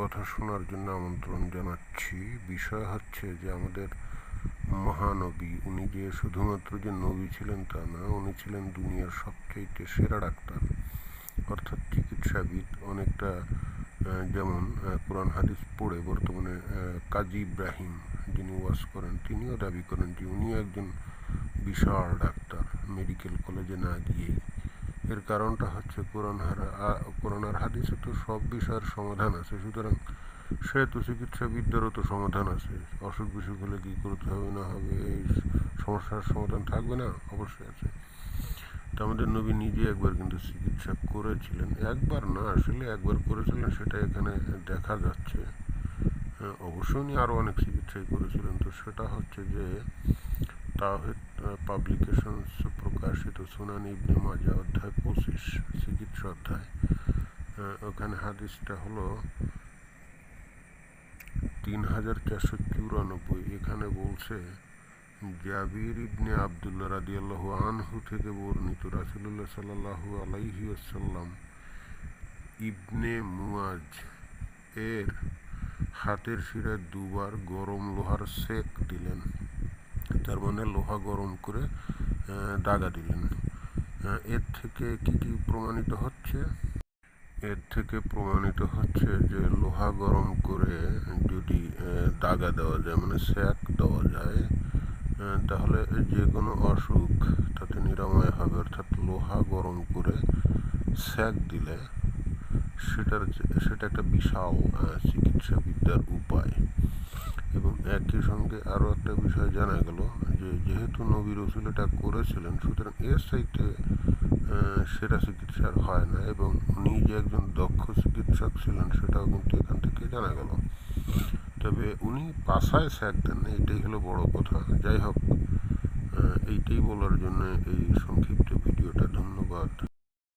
কথা শোনার জন্য আমন্ত্রণ জানাচ্ছি। বিষয় হচ্ছে যে আমাদের মহানবী, উনি যে শুধুমাত্র যে নবী ছিলেন তা না, উনি ছিলেন দুনিয়ার সবচেয়ে সেরা ডাক্তার, অর্থাৎ চিকিৎসাবিদ। অনেকটা যেমন কোরআন হাদিস পড়ে বর্তমানে কাজী ইব্রাহিম যিনি ওয়াজ করেন, তিনিও দাবি করেন যে উনি একজন বিশাল ডাক্তার, মেডিকেল কলেজে না গিয়েই। এর কারণটা হচ্ছে কোরআন আর হাদিসে তো সব বিষয়ের সমাধান আছে, সুতরাং সেহেতু চিকিৎসাবিদদেরও তো সমাধান আছে। অসুখ বিসুখ হলে কী করতে হবে না হবে, এই সমস্যার সমাধান থাকবে না? অবশ্যই আছে। তো আমাদের নবী নিজে একবার কিন্তু চিকিৎসা করেছিলেন, একবার না আসলে একবার করেছিলেন, সেটা এখানে দেখা যাচ্ছে। অবশ্যই উনি আরও অনেক চিকিৎসাই করেছিলেন। তো সেটা হচ্ছে যে তাওহীদ পাবলিকেশনস প্রকাশিত সুনান ইবনে মাজা অধ্যায় 25 চিকিৎসা অধ্যায়, ওখানে হাদিসটা হলো 3494। এখানে বলছে জাবির ইবনে আবদুল্লাহ রাদিয়াল্লাহু আনহু থেকে বর্ণিত, রাসূলুল্লাহ সাল্লাল্লাহু আলাইহি ওয়াসাল্লাম ইবনে মুয়াজ এর হাতের শিরায় দুবার গরম লোহার সেক দিলেন, তার মানে লোহা গরম করে দাগা দিলেন। এর থেকে কি প্রমাণিত হচ্ছে? এর থেকে প্রমাণিত হচ্ছে যে লোহা গরম করে যদি দাগা দেওয়া যায়, মানে সেক দেওয়া যায়, তাহলে যে কোনো অসুখ তাতে নিরাময় হবে। অর্থাৎ লোহা গরম করে সেক দিলে সেটা একটা বিশাল চিকিৎসাবিদ্যার উপায়। এবং একই সঙ্গে আরও একটা বিষয় জানা গেল যে যেহেতু নবী রসুল এটা করেছিলেন, সুতরাং এর চাইতে সেরা চিকিৎসার হয় না, এবং উনি যে একজন দক্ষ চিকিৎসক ছিলেন সেটাও কিন্তু এখান থেকে জানা গেল। তবে উনি পাশায় স্যাক দেন না, এটাই হলো বড় কথা। যাই হোক, এইটাই বলার জন্য এই সংক্ষিপ্ত ভিডিওটা। ধন্যবাদ।